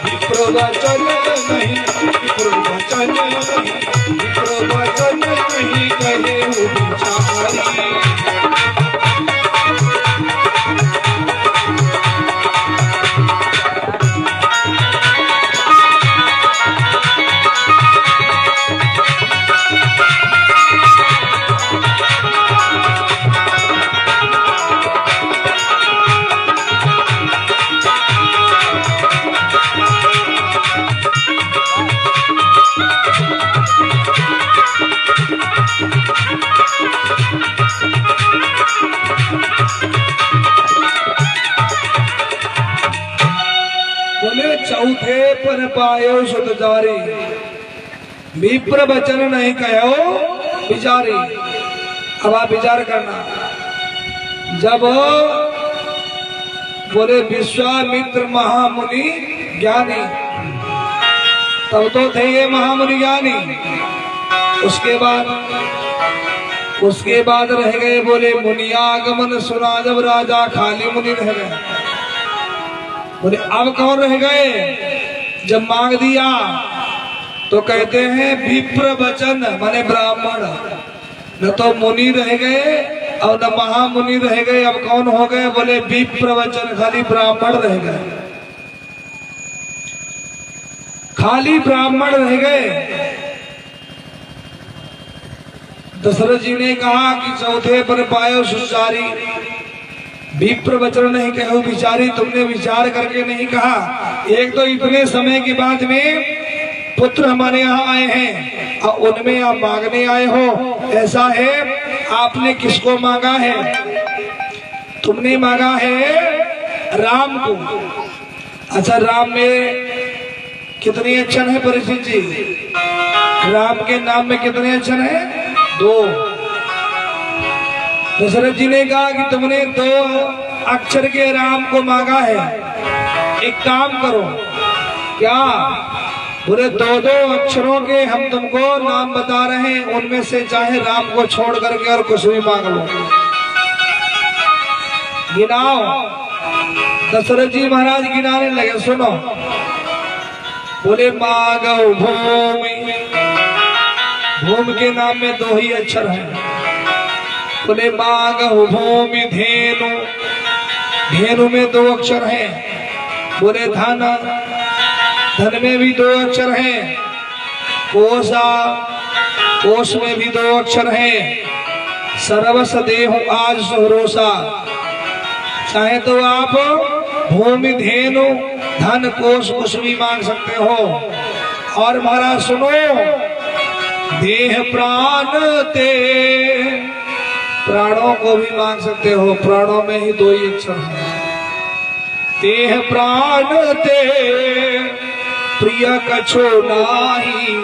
विप्र वचन नहीं, विप्र वचन नहीं, विप्र वचन नहीं कहे हो बिचारी। चौथे पर पायो सुत जारी, विप्र वचन नहीं कहो बिचारी। अब आप विचार करना, जब बोले विश्वामित्र महामुनि ज्ञानी, तब तो थे ये महामुनि ज्ञानी। उसके बाद रह गए बोले मुनियागमन सुना जब राजा, खाली मुनि रह गए। बोले अब कौन रह गए? जब मांग दिया तो कहते हैं विप्र वचन माने ब्राह्मण, न तो मुनि रह गए और न महामुनि रह गए। अब कौन हो गए? बोले विप्र वचन, खाली ब्राह्मण रह गए, खाली ब्राह्मण रह गए। दशरथ जी ने कहा कि चौथे पर पायो सुचारी, विप्र वचन नहीं कहो बिचारी। तुमने विचार करके नहीं कहा। एक तो इतने समय के बाद में पुत्र हमारे यहाँ आए हैं और उनमें आप मांगने आए हो, ऐसा है। आपने किसको मांगा है? तुमने मांगा है राम को। अच्छा, राम में कितने अक्षर है परीक्षित जी? राम के नाम में कितने अक्षर है? 2। दशरथ जी ने कहा कि तुमने 2 अक्षर के राम को मांगा है, एक काम करो। क्या? बोले 2-2 अक्षरों के हम तुमको नाम बता रहे हैं, उनमें से चाहे राम को छोड़ करके और कुछ भी मांग लो। गिनाओ। दशरथ जी महाराज गिनाने लगे, सुनो। बोले मांगो भूमि, भूमि के नाम में 2 ही अक्षर हैं। बोले मांगो भूमि धेनु, धेनु में 2 अक्षर हैं। बोले धन, धन में भी 2 अक्षर हैं। कोसा, कोस में भी 2 अक्षर हैं। सर्वस देहु आज सुहरोसा। चाहे तो आप भूमि धेनु धन कोश कुछ भी मांग सकते हो। और महाराज सुनो, देह प्राण ते, प्राणों को भी मांग सकते हो। प्राणों में ही 2 ही अक्षर हैं। देह प्राण ते प्रिय कछो नाही,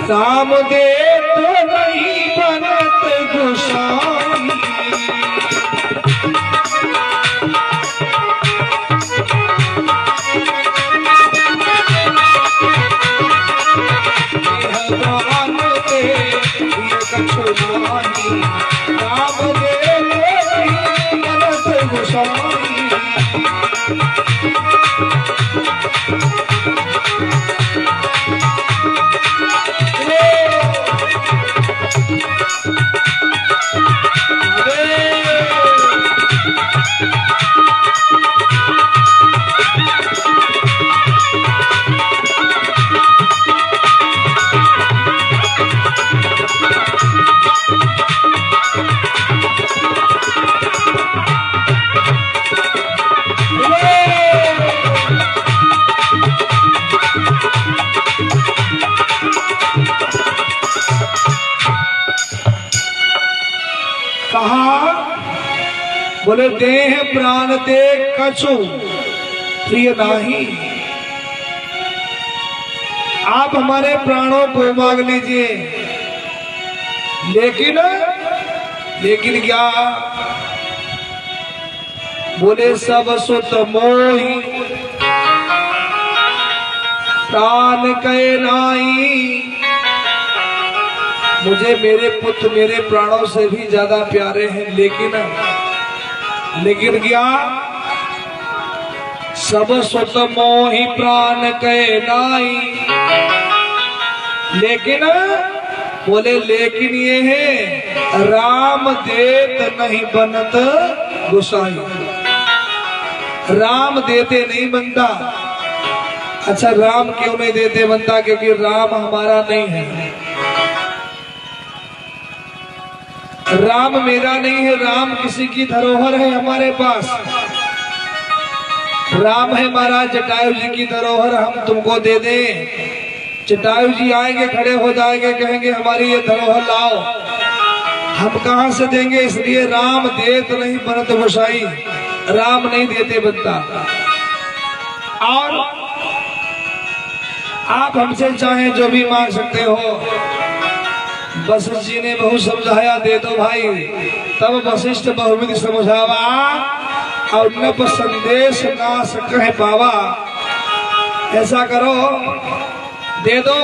राम दे तो नहीं बनत गोसाई। देह प्राण ते प्रिय कछो नाही, राम दे तो नहीं बनत गोसाई। बोले देह प्राण ते कछु प्रिय नाही। आप हमारे प्राणों को मांग लीजिए, लेकिन क्या? बोले सब सुत मोही प्राण कहे नाई। मुझे मेरे पुत्र मेरे प्राणों से भी ज्यादा प्यारे हैं, लेकिन क्या? सब सुत मोहि प्राण के नाई। लेकिन बोले लेकिन ये है राम देत नहीं बनत गोसाई। राम देते नहीं बनता। अच्छा राम क्यों नहीं देते बनता? क्योंकि राम हमारा नहीं है। राम मेरा नहीं है, राम किसी की धरोहर है हमारे पास। राम है महाराज जटायु जी की धरोहर, हम तुमको दे दें। जटायु जी आएंगे, खड़े हो जाएंगे, कहेंगे हमारी ये धरोहर लाओ। हम कहां से देंगे? इसलिए राम देत नहीं बनत गोसाई। राम नहीं देते बनता। और आप हमसे चाहें जो भी मांग सकते हो। वशिष्ठ जी ने बहुत समझाया, दे दो भाई। तब वशिष्ठ बहुविधि समझावा और नभ संदेश ना सकह पावा। ऐसा करो, दे दो।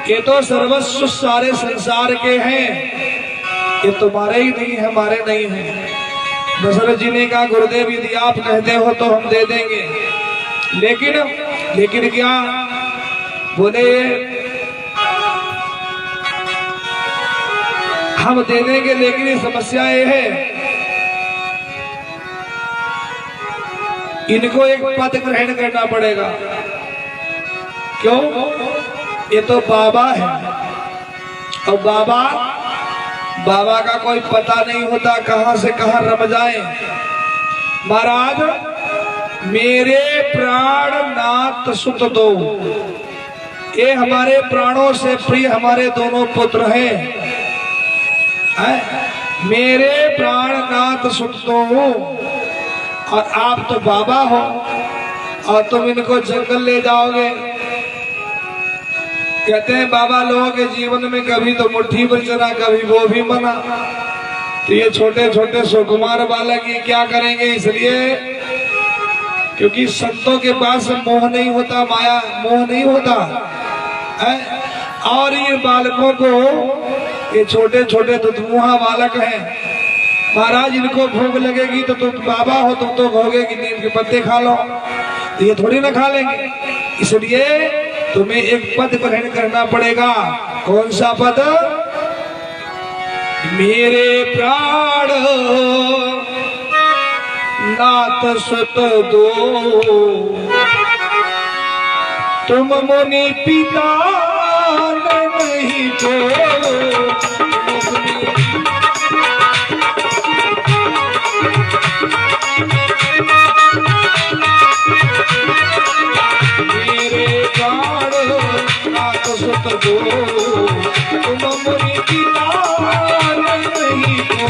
ये तो सर्वस्व सारे संसार के हैं, ये तुम्हारे ही नहीं है, हमारे नहीं है। दशरथ जी ने कहा गुरुदेव यदि आप कहते हो तो हम दे देंगे, लेकिन क्या? बोले हम दे देंगे, लेकिन ये समस्या ये है, इनको एक पद ग्रहण करना पड़ेगा। क्यों? ये तो बाबा है, और बाबा का कोई पता नहीं होता कहां से कहां रम जाए। महाराज मेरे प्राण नाथ सुत दो, ये हमारे प्राणों से प्रिय हमारे दोनों पुत्र हैं। मेरे प्राण नाथ सुत दो, और आप तो बाबा हो और तुम इनको जंगल ले जाओगे। कहते हैं बाबा लोगों के जीवन में कभी तो मुट्ठी भर चना, कभी वो भी मना। तो ये छोटे छोटे सुकुमार बालक ये क्या करेंगे? इसलिए क्योंकि संतों के पास मोह नहीं होता, माया मोह नहीं होता है। और ये बालकों को, ये छोटे छोटे दुधमुहा बालक हैं, महाराज इनको भूख लगेगी तो तुम बाबा हो, तुम तो कहोगे कि नीम के पत्ते खा लो, तो ये थोड़ी ना खा लेंगे। इसलिए तुम्हें एक पद ग्रहण करना पड़ेगा। कौन सा पद? मेरे प्राण नाथ सुत दो, तुम मुनि पिता नहीं को। मेरे प्राण नाथ सुत दो, तुम मुनि पिता नहीं को।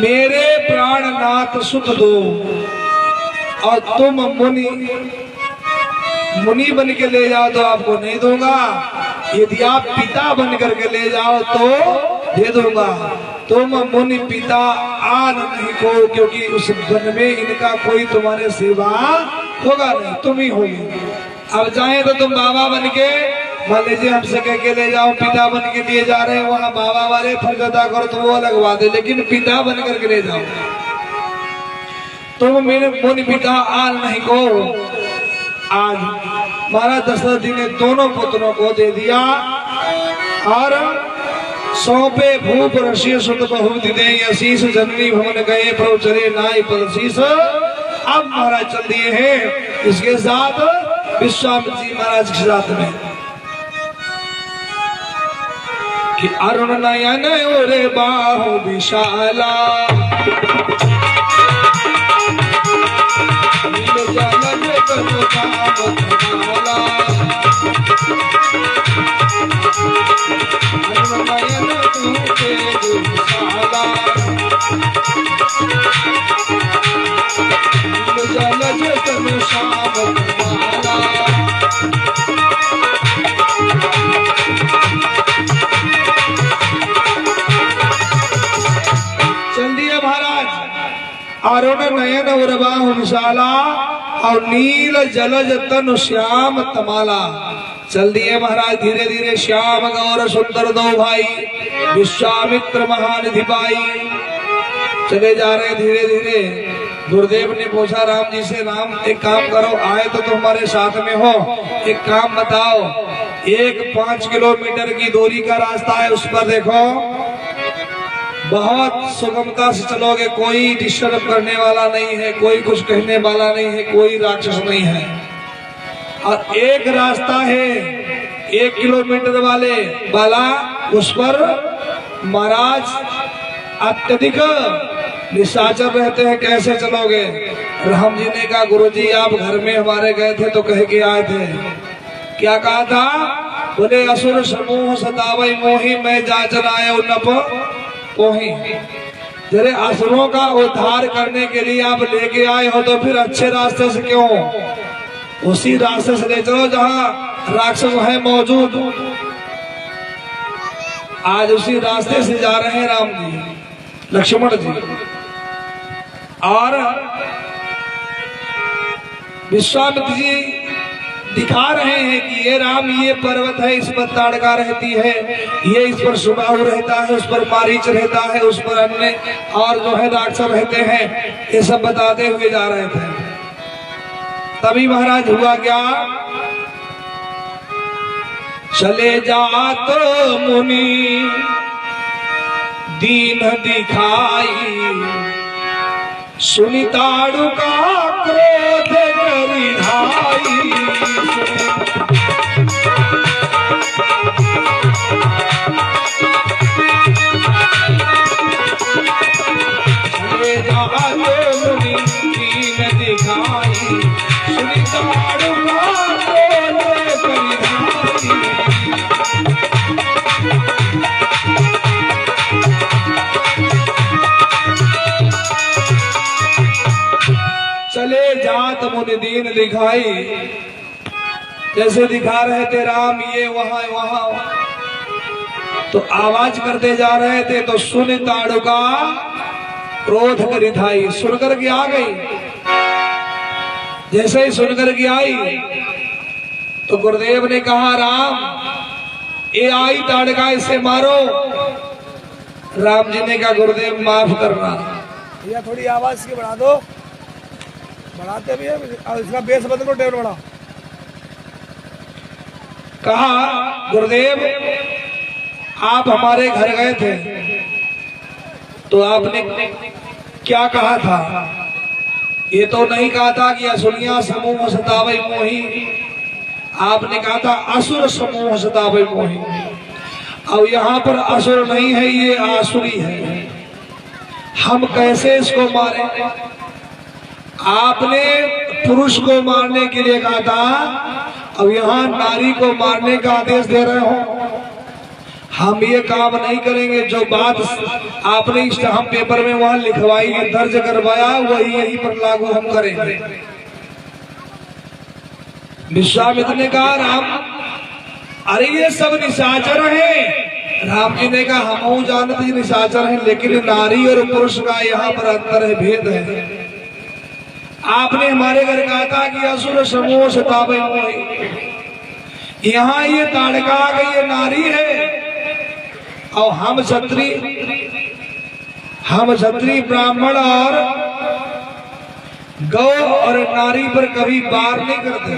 मेरे प्राणनाथ सुख दो, और तुम मुनि बन के ले जाओ तो आपको नहीं दूंगा। यदि आप पिता बन करके ले जाओ तो दे दूंगा। तुम मुनि पिता आन नहीं को, क्योंकि उस वन में इनका कोई तुम्हारे सेवा होगा नहीं, तुम ही होगी। अब चाहे तो तुम बाबा बन के, मान लीजिए हमसे कह के ले जाओ, पिता बन के लिए जा रहे हैं, वहां बाबा वाले फर्ज अदा करो तो वो लगवा दे, लेकिन पिता बन करके ले जाओ। तुम मेरे मुनि पिता आन नहीं को। आज महाराज दशरथ जी ने दोनों पुत्रों को दे दिया, और सौंपे भूप ऋषि सुत बहुविधि दे, आशीष जननी भवन गए प्रभु चरे नाई पदशीष। अब महाराज चल दिए हैं इसके साथ विश्वामित्र जी महाराज के साथ में कि अरुण नयन ओरे बाहु विशाला, अरुण नयन उर्बाहु विशाला, और नील जलज तनु श्याम तमाला। चल दिए महाराज धीरे धीरे। श्याम गौर सुंदर दो भाई, विश्वामित्र महानिधि पाई। चले जा रहे धीरे धीरे। गुरुदेव ने पूछा राम जी से, राम एक काम करो, आए तो तुम्हारे साथ में हो, एक काम बताओ, एक 5 किलोमीटर की दूरी का रास्ता है, उस पर देखो बहुत सुगमता से चलोगे, कोई डिस्टर्ब करने वाला नहीं है, कोई कुछ कहने वाला नहीं है, कोई राक्षस नहीं है। और एक रास्ता है 1 किलोमीटर वाला, उस पर महाराज अत्यधिक निशाचर रहते हैं, कैसे चलोगे? राम जी ने कहा गुरुजी आप घर में हमारे गए थे तो कह के आए थे, क्या कहा था? बोले असुर समूह सतावई मोही, मैं जाचर आए नप पोही। जरे असुरों का उद्धार करने के लिए आप लेके आए हो तो फिर अच्छे रास्ते से क्यों? उसी रास्ते से ले चलो जहाँ राक्षस है मौजूद। आज उसी रास्ते से जा रहे हैं राम जी, लक्ष्मण जी, और विश्वामित्र जी दिखा रहे हैं कि ये राम, ये पर्वत है, इस पर ताड़का रहती है, ये इस पर सुबाहु रहता है, उस पर मारीच रहता है, उस पर अन्य और जो है राक्षस रहते हैं, ये सब बताते हुए जा रहे थे। तभी महाराज हुआ क्या? चले जात मुनि दीन दिखाई, सुनि ताड़का क्रोध करि धाई। चले जात मुनि दीन दिखाई, सुनि ताड़का क्रोध करि धाई। चले जात मुनि दीन दिखाई, जैसे दिखा रहे थे राम ये वहां वहां, तो आवाज करते जा रहे थे, तो सुन ताड़का क्रोध करि धाई, सुनकर के आ गई। जैसे ही सुनकर के आई तो गुरुदेव ने कहा राम ये आई ताड़का, इसे मारो। राम जी ने कहा गुरुदेव माफ करना। भैया थोड़ी आवाज की बढ़ा दो, बढ़ाते भी है, इसका बेस बदल को टेबल बढ़ा। कहा गुरुदेव आप हमारे घर गए थे तो आपने क्या कहा था? ये तो नहीं कहा था कि असुरिया समूह सतावई मोही, आपने कहा था असुर समूह सतावई मोही। अब यहाँ पर असुर नहीं है, ये आसुरी है, हम कैसे इसको मारें? आपने पुरुष को मारने के लिए कहा था, अब यहाँ नारी को मारने का आदेश दे रहे हो। हम ये काम नहीं करेंगे, जो बात आपने स्टाम्प पेपर में वहां लिखवाई है, दर्ज करवाया, वही यहीं पर लागू हम करेंगे। विश्वामित्र ने कहा राम अरे ये सब निशाचर हैं। राम जी ने कहा हम जानते हैं निशाचर हैं, लेकिन नारी और पुरुष का यहाँ पर अंतर है, भेद है। आपने हमारे घर कहा था कि असुर समूह सतावई मोही, यहाँ ये ताड़का आ गई, ये नारी है, और हम क्षत्रिय ब्राह्मण और गौ और नारी पर कभी वार नहीं करते।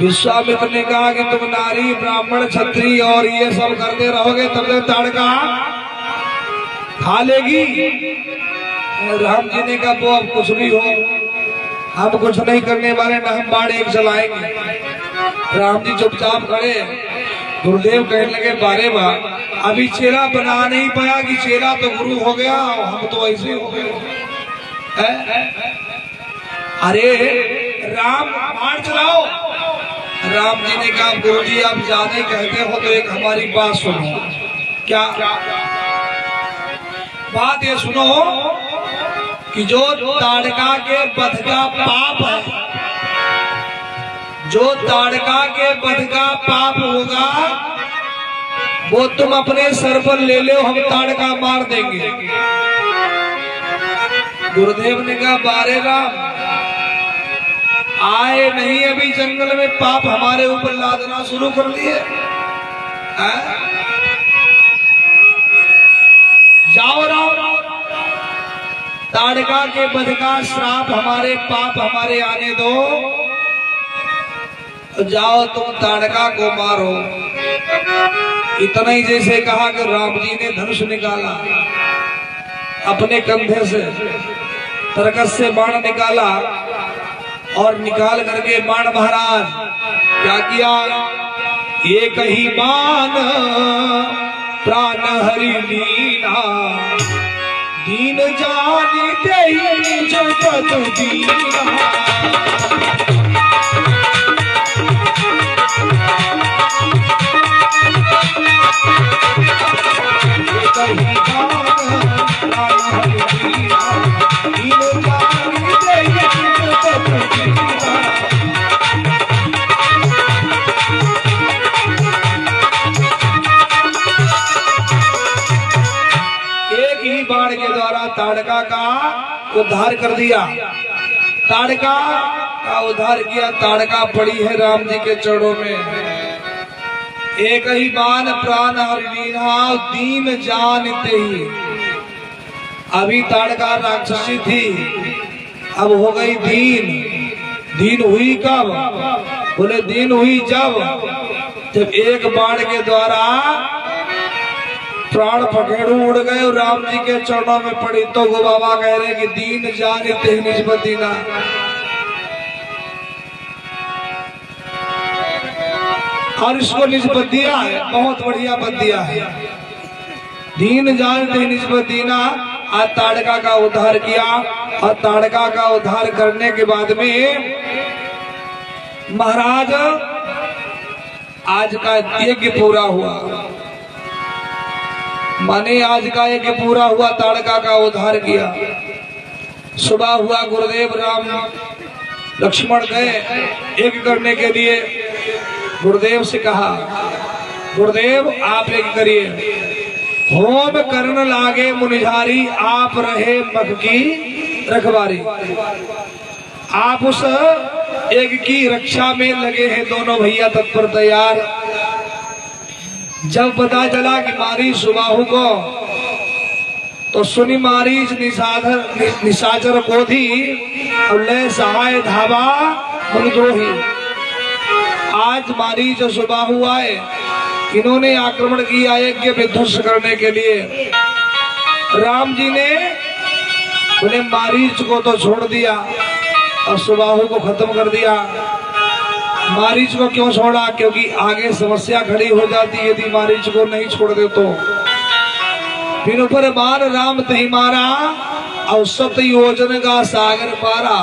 विश्वामित्र ने कहा कि तुम नारी ब्राह्मण क्षत्रिय और ये सब करते रहोगे तब तक ताड़का खा लेगी। राम जी ने कहा वो अब कुछ भी हो, हम कुछ नहीं करने वाले, ना हम बाढ़ एक चलाएंगे। राम जी चुपचाप खड़े। गुरुदेव कहने लगे बारे बा अभी चेला बना नहीं पाया कि चेला तो गुरु हो गया, हम तो ऐसे हो गए। अरे राम बाढ़ चलाओ। राम जी ने कहा गुरु जी आप ज्यादा कहते हो तो एक हमारी बात सुनो। क्या बात? ये सुनो कि जो ताड़का के वध का पाप है, जो ताड़का के वध का पाप होगा वो तुम अपने सर पर ले लो, हम ताड़का मार देंगे। गुरुदेव ने कहा बारे राम आए नहीं अभी जंगल में पाप हमारे ऊपर लादना शुरू कर दिए। जाओ राम, ताड़का के वध का श्राप हमारे पाप हमारे आने दो। जाओ तुम ताड़का को मारो। इतना ही जैसे कहा कि राम जी ने धनुष निकाला अपने कंधे से, तरकस से बाण निकाला और निकाल करके बाण महाराज क्या किया, एक ही बाण प्राण हरि लीना, दीन जानी तेरी जगत दीना। बाण के द्वारा ताड़का का उद्धार कर दिया, ताड़का का उद्धार किया। ताड़का पड़ी है राम जी के चरणों में। एक ही बाण प्राण हरिणा, दीन जानते ही। अभी ताड़का राक्षसी थी, अब हो गई दीन। दीन हुई कब? बोले दीन हुई जब एक बाण के द्वारा प्राण पखेड़ू उड़ गए और राम जी के चरणों में पड़ी। तो गो बाबा कह रहे कि दीन जानते ही निस्बत दीना। और इसको निस्बत दिया है, बहुत बढ़िया पद दिया है। दीन जानते ही निस्बत दीना। आज ताड़का का उद्धार किया और ताड़का का उद्धार करने के बाद में महाराज आज का यज्ञ पूरा हुआ। माने आज का यज्ञ पूरा हुआ, ताड़का का उद्धार किया। सुबह हुआ, गुरुदेव राम लक्ष्मण गए यज्ञ करने के लिए। गुरुदेव से कहा, गुरुदेव आप यज्ञ करिए। होम करन लागे मुनिझारी, आप रहे मग की रखवारी। आप उस यज्ञ की रक्षा में लगे हैं दोनों भैया तत्पर तैयार। जब पता चला कि मारीच सुबाहु को, तो सुनी मारीच निशाचर क्रोधी, और ले सहाय धावा मुनिद्रोही। आज मारीच और सुबाहु आए, इन्होंने आक्रमण किया यज्ञ विध्वंस करने के लिए। राम जी ने उन्हें मारीच को तो छोड़ दिया और सुबाहु को खत्म कर दिया। मारीच को क्यों छोड़ा? क्योंकि आगे समस्या खड़ी हो जाती यदि मारीच को नहीं छोड़ दे तो। फिर ऊपर बार राम तही मारा, और 7 योजन का सागर पारा।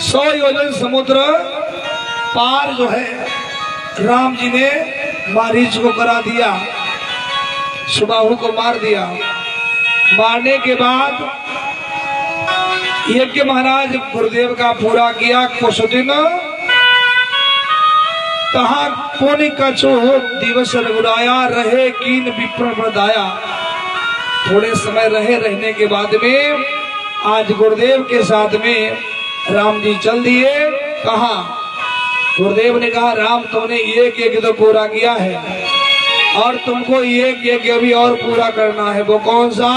100 योजन समुद्र पार जो है राम जी ने मारीच को करा दिया, सुबाहु को मार दिया। मारने के बाद यज्ञ महाराज गुरुदेव का पूरा किया। कुछ दिन कहा कोनि कछु दिवस रघुराया, रहे कीन विप्र प्रदाया। थोड़े समय रहने के बाद में आज गुरुदेव के साथ में राम जी चल दिए। कहा गुरुदेव ने कहा, राम तुमने एक यज्ञ तो पूरा किया है और तुमको एक यज्ञ अभी और पूरा करना है। वो कौन सा?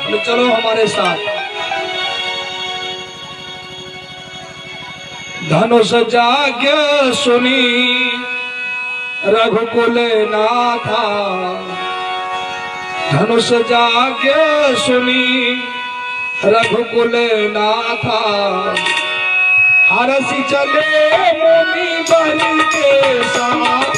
तो चलो हमारे साथ। धनुष जाग्य सुनी रघुकुल नाथा, धनुष जाग्य सुनी रघुकुल नाथा। हरसी चले मुनि बल के साथ,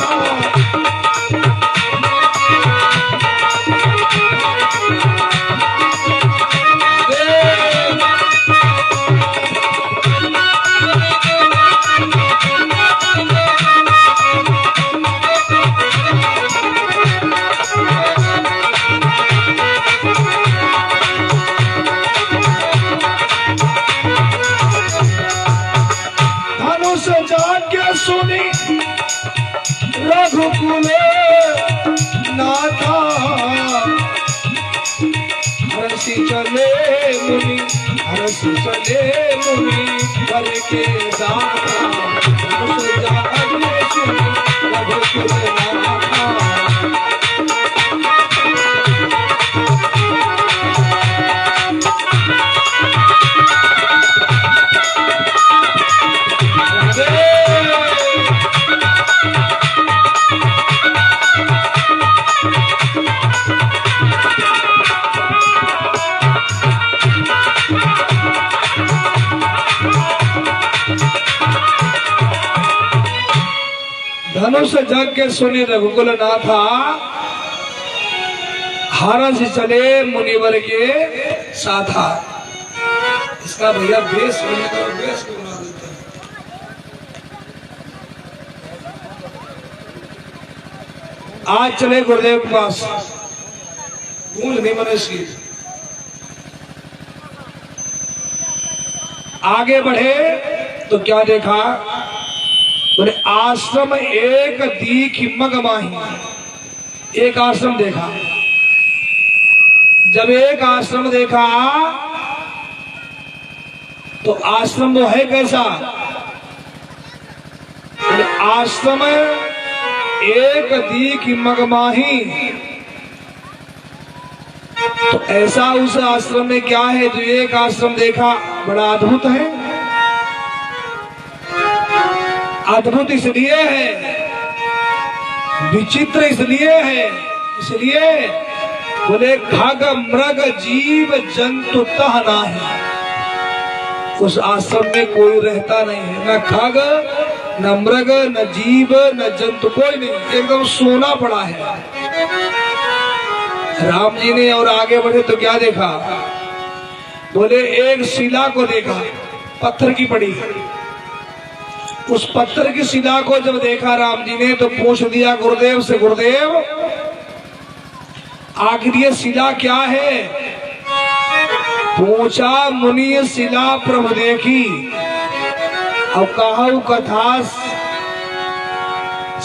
सुनी रघुकुल नाथा। हरसी चले मुनि, हरसी चले मुनि। के दाता धनुष जाके सुन रघुकुल नाथा। धनुष जग के सुनि रघुकुल नाथा हरस चले मुनिवर के साथा। इसका भैया बेस होने का बेस क्यों बना देते हैं? आज चले गुरुदेव के पास, गूंज नहीं मने शीर। आगे बढ़े तो क्या देखा? बोले आश्रम एक दीख मगमाही। एक आश्रम देखा। जब एक आश्रम देखा तो आश्रम वो है कैसा? बोले आश्रम एक दीख मगमाही। तो ऐसा उस आश्रम में क्या है जो एक आश्रम देखा? बड़ा अद्भुत है। अद्भुत इसलिए है, विचित्र इसलिए है, इसलिए बोले खग मृग जीव जंतु तह नाही। उस आश्रम में कोई रहता नहीं है, न खग न मृग न जीव न जंतु, कोई नहीं, एकदम सोना पड़ा है। राम जी ने और आगे बढ़े तो क्या देखा? बोले एक शिला को देखा, पत्थर की पड़ी। उस पत्थर की शिला को जब देखा राम जी ने तो पूछ दिया गुरुदेव से, गुरुदेव आखिर ये शिला क्या है? पूछा मुनि शिला प्रभु देखी, अब कहु कथा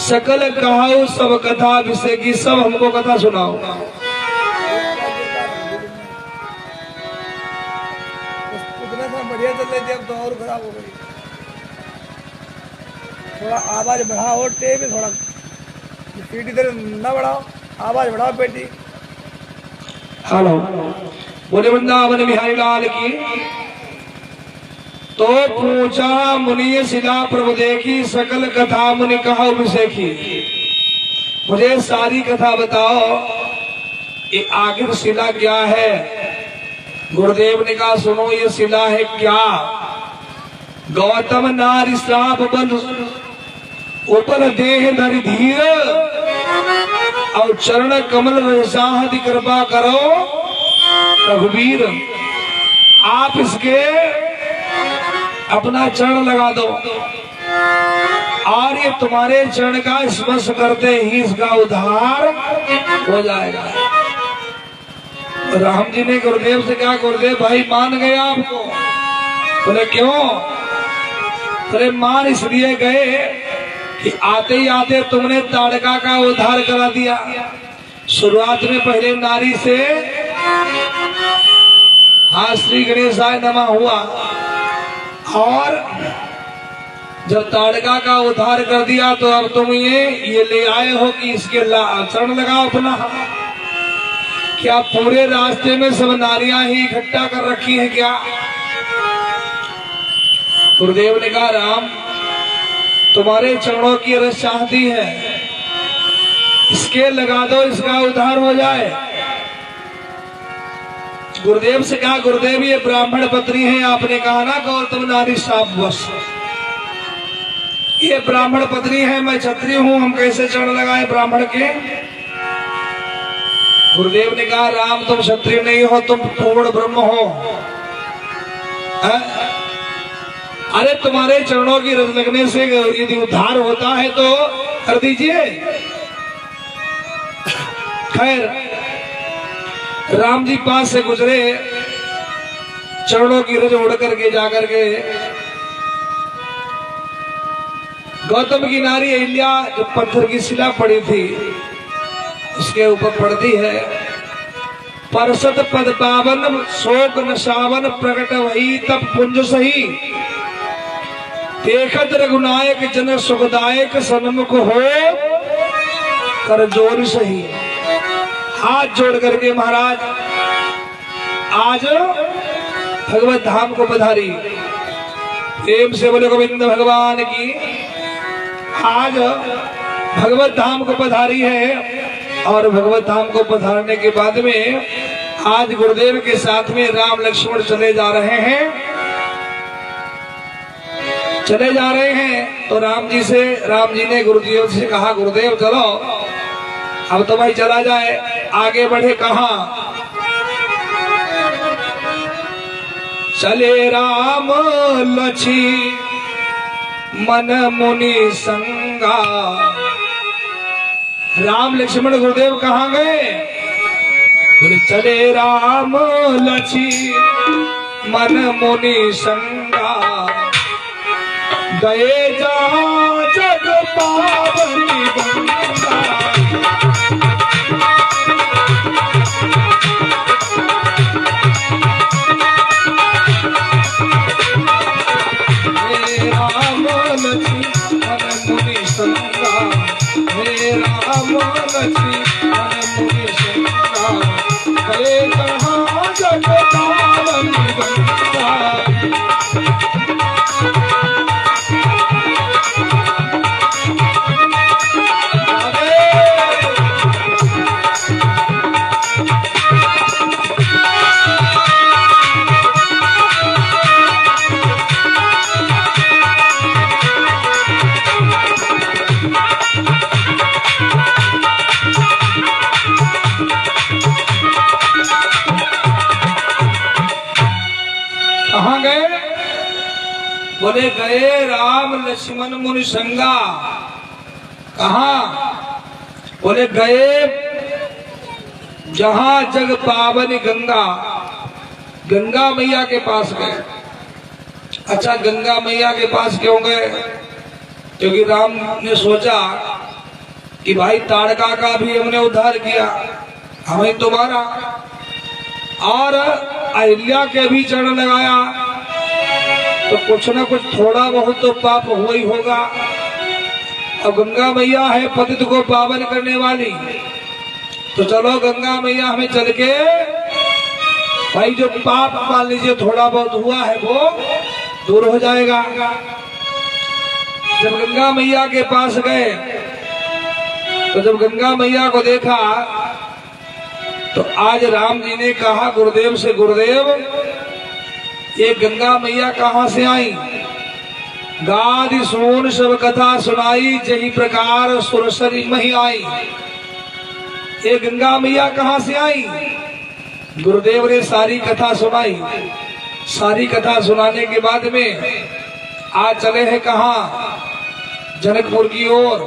सकल कहु सब कथा विषय की, सब हमको कथा सुनाओ। बढ़िया चल रही थी, अब तो और खराब हो गई। थोड़ा आवाज बढ़ाओ, टेप थोड़ा स्पीड इधर ना बढ़ाओ, आवाज बढ़ाओ बेटी। हेलो, बोले वृंदावन बिहारी लाल की। तो पूछा मुनि शिला प्रभु देखी, सकल कथा मुनि कहा विषय की। मुझे सारी कथा बताओ, ये आखिर शिला क्या है? गुरुदेव ने कहा सुनो, ये शिला है क्या? गौतम नारी श्राप बल उपल देह धरि धीर, और चरण कमल रसाहति कृपा करो रघुवीर। आप इसके अपना चरण लगा दो और ये तुम्हारे चरण का स्पर्श करते ही इसका उद्धार हो जाएगा। राम जी ने गुरुदेव से कहा, गुरुदेव भाई मान गए आपको? बोले क्यों? बोले मान इसलिए गए कि आते ही आते तुमने ताड़का का उद्धार करा दिया। शुरुआत में पहले नारी से हाँ श्री गणेशाय नमः हुआ, और जब ताड़का का उद्धार कर दिया तो अब तुम ये ले आए हो कि इसके चरण लगाओ अपना। क्या पूरे रास्ते में सब नारियां ही इकट्ठा कर रखी हैं क्या? गुरुदेव ने कहा राम तुम्हारे चरणों की रस चाहती है, इसके लगा दो, इसका उद्धार हो जाए। गुरुदेव से कहा गुरुदेव ये ब्राह्मण पत्नी है, आपने कहा ना गौतम नारी साप बस, ये ब्राह्मण पत्नी है, मैं क्षत्रिय हूं, हम कैसे चरण लगाए ब्राह्मण के? गुरुदेव ने कहा राम तुम क्षत्रिय नहीं हो, तुम पूर्ण ब्रह्म हो। अरे तुम्हारे चरणों की रस लगने से यदि उद्धार होता है तो कर दीजिए। खैर राम जी पास से गुजरे, चरणों की रज उड़ करके जाकर के गौतम की नारी अहिल्या जो पत्थर की शिला पड़ी थी उसके ऊपर पड़ती है, परसत पद पावन शोक न सावन प्रकट वही तब पुंज सही। देखत रघुनायक जन सुखदायक सन्मुख हो कर जोर सही। हाथ जोड़ करके महाराज आज भगवत धाम को पधारी। प्रेम से बोले गोविंद भगवान की। आज भगवत धाम को पधारी है और भगवत धाम को पधारने के बाद में आज गुरुदेव के साथ में राम लक्ष्मण चले जा रहे हैं। तो राम जी ने गुरुदेव से कहा, गुरुदेव चलो अब तो भाई चला जाए, आगे बढ़े कहाँ? चले राम लक्ष्मण मन मुनि संगा। राम लक्ष्मण गुरुदेव कहाँ गए? बोले चले राम लक्ष्मण मन मुनि संगा। गए जहाँ जग पावनी गंगा। हे राम लक्ष्मण मुनि संगा। हे राम लक्ष्मण मुनि संगा। गए जहाँ जग पावनी गंगा। कहाँ गए? बोले गए राम लक्ष्मण मुनि संगा। कहाँ? बोले गए जहाँ जग पावनी गंगा। गंगा मैया के पास गए। अच्छा, गंगा मैया के पास क्यों गए? क्योंकि राम ने सोचा कि भाई ताड़का का भी हमने उद्धार किया, हमें तुम्हारा, और अहिल्या के भी चरण लगाया, तो कुछ ना कुछ थोड़ा बहुत तो पाप हुआ ही होगा। अब गंगा मैया है पतित को पावन करने वाली, तो चलो गंगा मैया हमें चल के भाई जो पाप मान लीजिए थोड़ा बहुत हुआ है वो दूर हो जाएगा। जब गंगा मैया के पास गए तो जब गंगा मैया को देखा तो आज राम जी ने कहा गुरुदेव से, गुरुदेव ये गंगा मैया कहाँ से आई? गादि सोन सब कथा सुनाई, जही प्रकार सुरसरी मही आई। ये गंगा मैया कहाँ से आई? गुरुदेव ने सारी कथा सुनाई। सारी कथा सुनाने के बाद में आज चले हैं कहाँ? जनकपुर की ओर।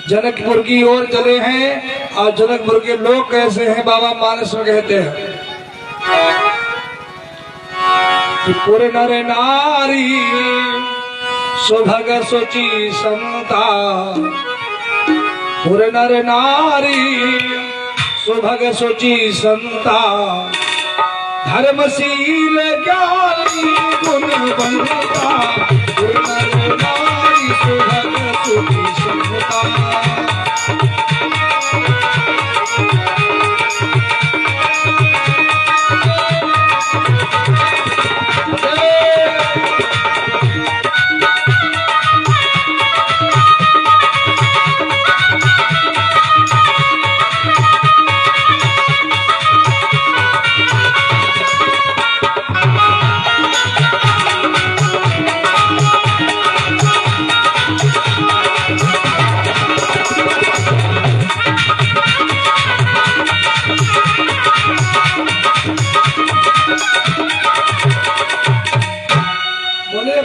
जनकपुर की ओर चले हैं। और जनकपुर के लोग कैसे हैं? बाबा मानस में कहते हैं कि पुर नर नारी सुभग सुचि समता। पुर नर नारी सुभग सुचि समता। धर्मशील ज्ञानी गुणवंता। पुर नर नारी सुभग सुचि समता।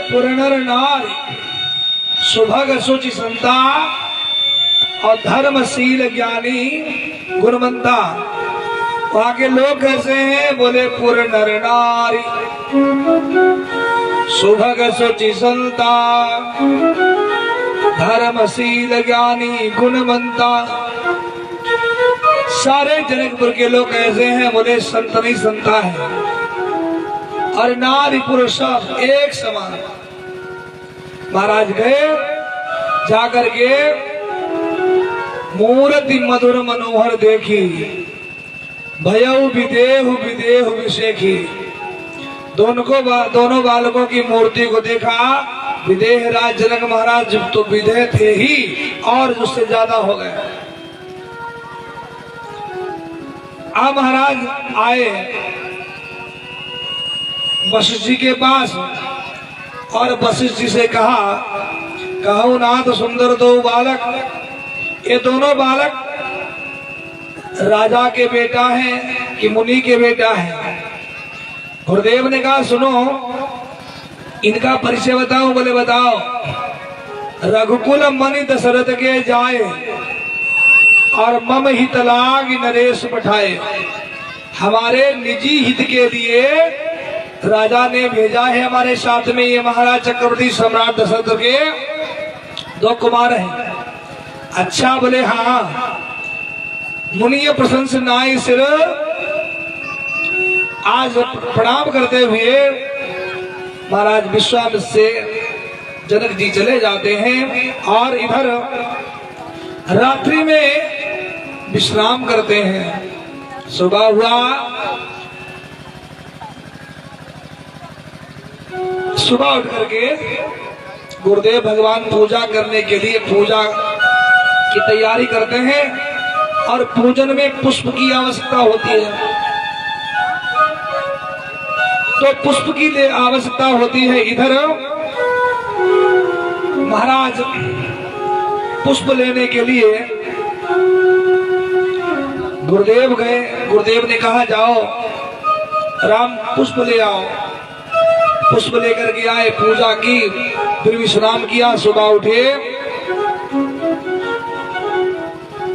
पुरनर नारी सुभग सुचि संता और धर्मशील ज्ञानी गुणवंता। वहां के लोग कैसे हैं? बोले पुरनर नारी सुभग सुचि संता। धर्मशील ज्ञानी गुणवंता। सारे जनकपुर के लोग कैसे हैं? बोले संत नहीं संता है, और नारी पुरुष सब एक समान। महाराज गए, जाकर के मूर्ति मधुर मनोहर देखी, भयउ विदेहु विदेहु विशेखी। दोनों बालकों की मूर्ति को देखा। विदेह राज जनक महाराज तो विदेह थे ही और उससे ज्यादा हो गए। अब महाराज आए वशिष्ठ जी के पास और वशिष्ठ जी से कहूँ नाथ सुंदर दो बालक, ये दोनों बालक राजा के बेटा हैं कि मुनि के बेटा हैं? गुरुदेव ने कहा सुनो, इनका परिचय बताओ। बोले बताओ। रघुकुल मणि दशरथ के जाए और मम हित लाग नरेश पठाए। हमारे निजी हित के लिए राजा ने भेजा है हमारे साथ में। ये महाराज चक्रवर्ती सम्राट दशरथ के दो कुमार हैं। अच्छा। बोले हाँ। मुनि प्रशंस नाई सिर। आज प्रणाम करते हुए महाराज विश्वामित्र से जनक जी चले जाते हैं और इधर रात्रि में विश्राम करते हैं। सुबह हुआ, सुबह उठ करके गुरुदेव भगवान पूजा करने के लिए पूजा की तैयारी करते हैं और पूजन में पुष्प की आवश्यकता होती है। तो पुष्प की आवश्यकता होती है। इधर महाराज पुष्प लेने के लिए गुरुदेव गए। गुरुदेव ने कहा जाओ राम पुष्प ले आओ। पुष्प लेकर के आए, पूजा की, फिर विश्राम किया। सुबह उठे,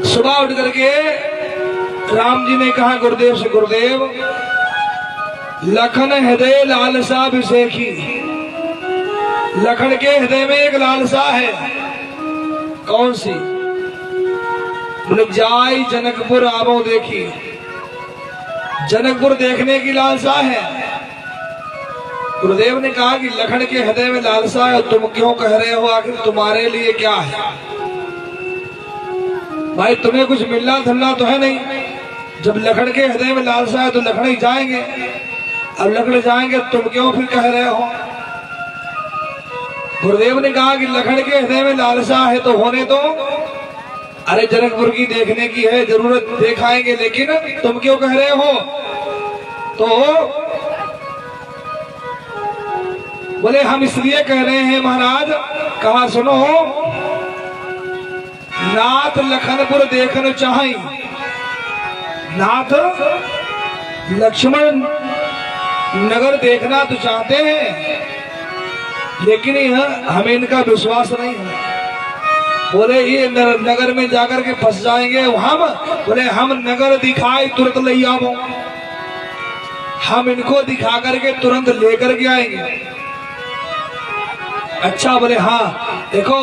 सुबह उठ करके राम जी ने कहा गुरुदेव से, गुरुदेव लखन हृदय लालसा विशेखी। लखन के हृदय में एक लालसा है। कौन सी? बोले जाई जनकपुर आवो देखी। जनकपुर देखने की लालसा है। गुरुदेव ने कहा कि लखन के हृदय में लालसा है, तुम क्यों कह रहे हो? आखिर तुम्हारे लिए क्या है? भाई तुम्हें कुछ मिलना धुलना तो है नहीं। जब लखन के हृदय में लालसा है तो लखन ही जाएंगे। अब लखन जाएंगे तुम क्यों फिर कह रहे हो? गुरुदेव ने कहा कि लखन के हृदय में लालसा है तो होने दो। अरे जनकपुर की देखने की है, जरूरत दिखाएंगे, लेकिन तुम क्यों कह रहे हो? तो बोले हम इसलिए कह रहे हैं महाराज। कहा सुनो, नाथ लखनपुर देखना चाहें। नाथ लक्ष्मण नगर देखना तो चाहते हैं, लेकिन हमें इनका विश्वास नहीं है। बोले ये नगर में जाकर के फंस जाएंगे हम। बोले हम नगर दिखाए तुरंत ले आओ। हम इनको दिखा करके तुरंत लेकर के आएंगे। अच्छा। बोले हाँ। देखो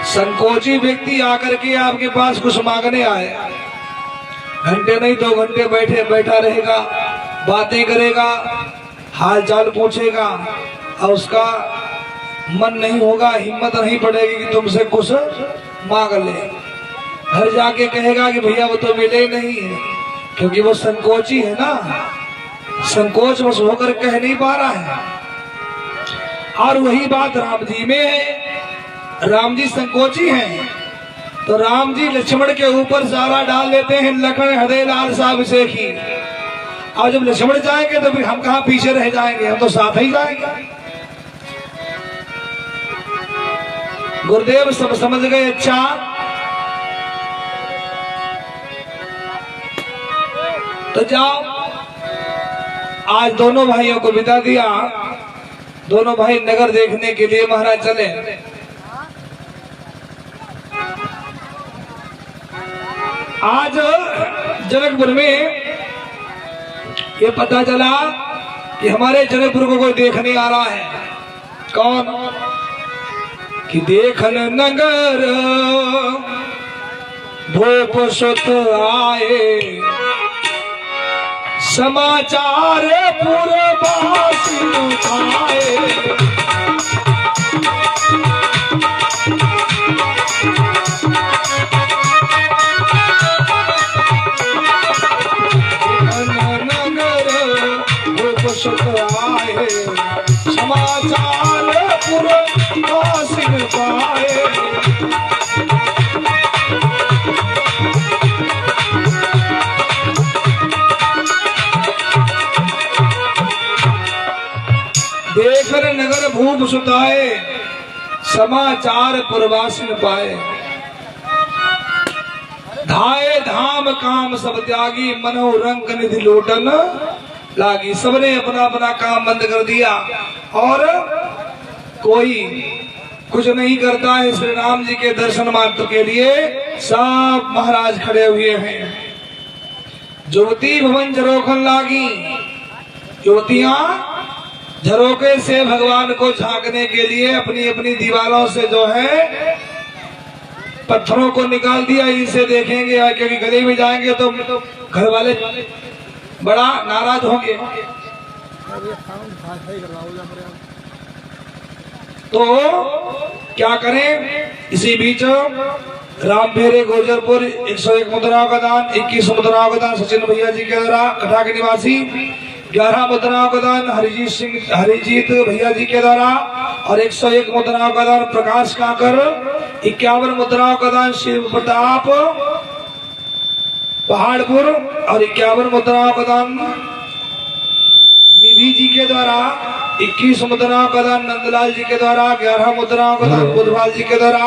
संकोची व्यक्ति आकर के आपके पास कुछ मांगने आए, घंटे नहीं 2 घंटे बैठा रहेगा, बातें करेगा, हाल चाल पूछेगा और उसका मन नहीं होगा, हिम्मत नहीं पड़ेगी कि तुमसे कुछ मांग ले। घर जाके कहेगा कि भैया वो तो मिले ही नहीं है, क्योंकि वो संकोची है ना, संकोच बस होकर कह नहीं पा रहा है। और वही बात राम जी में है। राम जी संकोची हैं, तो राम जी लक्ष्मण के ऊपर सारा डाल लेते हैं, लखन हृदय लालसा विशेखी। और जब लक्ष्मण जाएंगे तो फिर हम कहाँ पीछे रह जाएंगे, हम तो साथ ही जाएंगे। गुरुदेव सब समझ गए। अच्छा। तो जाओ। आज दोनों भाइयों को विदा दिया। दोनों भाई नगर देखने के लिए महाराज चले। आज जनकपुर में ये पता चला कि हमारे जनकपुर को कोई देखने आ रहा है। कौन? कि देखन नगर भूप सुत आए, समाचार पुरवासी उठाए। चाल पुरवासिन पाए। देखर नगर भूप सुताए, समाचार पुरवासिन पाए। धाये धाम काम सब त्यागी, मनो रंग निधि लोटन लागी। सबने अपना अपना काम बंद कर दिया और कोई कुछ नहीं करता है। श्री राम जी के दर्शन मात्र के लिए सब महाराज खड़े हुए हैं। ज्योति भवन झरोखन लागी, ज्योतियां झरोके से भगवान को झांकने के लिए अपनी अपनी दीवारों से जो है पत्थरों को निकाल दिया। इनसे देखेंगे क्योंकि गले में जाएंगे तो घर वाले बड़ा नाराज होंगे। तो क्या करें, इसी बीच राम फेरे गोजरपुर 101 मुद्राओं का दान, 21 मुद्राओं का दान सचिन भैया जी के द्वारा कटा के निवासी, 11 मुद्राओं का दान हरिजीत भैया जी के द्वारा और 101 मुद्राओं का दान प्रकाश काकर, 51 मुद्राओं का दान शिव प्रताप पहाड़पुर और 51 मुद्राओं का दान निधि जी के द्वारा, 21 मुद्राओं का दान नंदलाल जी के द्वारा, 11 मुद्राओं का दान बुधवाल जी के द्वारा,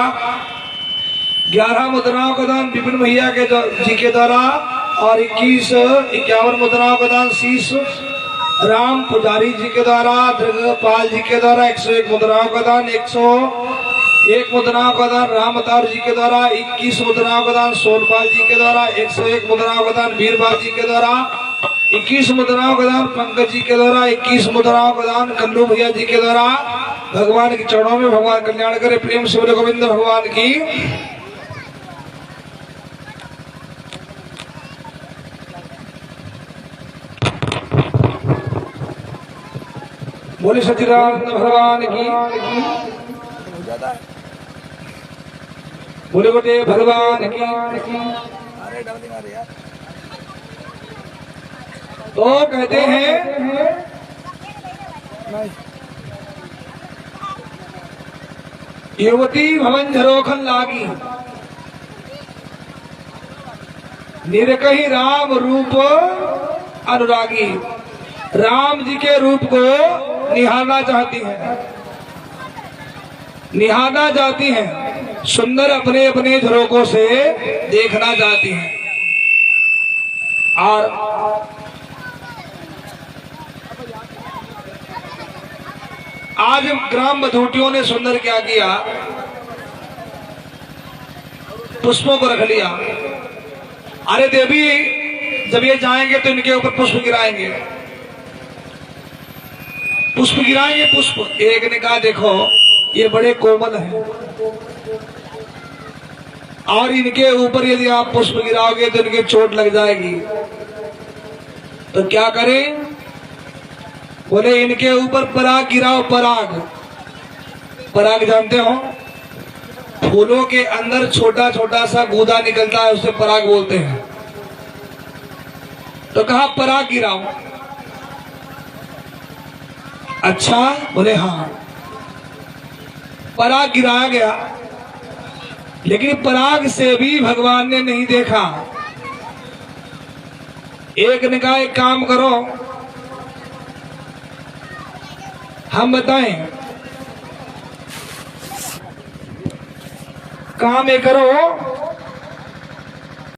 11 मुद्राओं का दान विपिन भैया के जी के द्वारा और 51 मुद्राओं का दान शीश राम पुजारी जी के द्वारा, दृगपाल जी के द्वारा, 101 मुद्राओं का दान, 101 मुद्राओं का दान रामतार जी के द्वारा, 21 मुद्राओं का दान सोनपाल जी के द्वारा, 101 मुद्राओं का दान वीरपाल जी के द्वारा, 21 मुद्राओं का दान पंकज जी के द्वारा, 21 मुद्राओं का दान कल्लू भैया जी के द्वारा। भगवान के चरणों में भगवान कल्याण करे। प्रेम से बोले गोविंद भगवान की। बोले सचिदानंद भगवान की। हो जाता है। बोले गोटे भगवान की। अरे डबलिंग आ रही यार। तो कहते हैं नहीं। युवती भवन झरोखन लागी, निरकही राम रूप अनुरागी। राम जी के रूप को निहारना चाहती हैं, निहारना चाहती हैं, सुंदर अपने अपने झरोकों से देखना चाहती हैं। और आज ग्राम बधूटियों ने सुंदर क्या किया, पुष्पों को रख लिया। अरे देवी जब ये जाएंगे तो इनके ऊपर पुष्प गिराएंगे, पुष्प गिराएंगे पुष्प। एक ने कहा देखो ये बड़े कोमल हैं और इनके ऊपर यदि आप पुष्प गिराओगे तो इनके चोट लग जाएगी, तो क्या करें? बोले इनके ऊपर पराग गिराओ। पराग, पराग जानते हो, फूलों के अंदर छोटा छोटा सा गूदा निकलता है, उसे पराग बोलते हैं। तो कहा पराग गिराओ। अच्छा, बोले हाँ। पराग गिराया गया, लेकिन पराग से भी भगवान ने नहीं देखा। एक ने कहा एक काम करो, हम बताएं, काम ये करो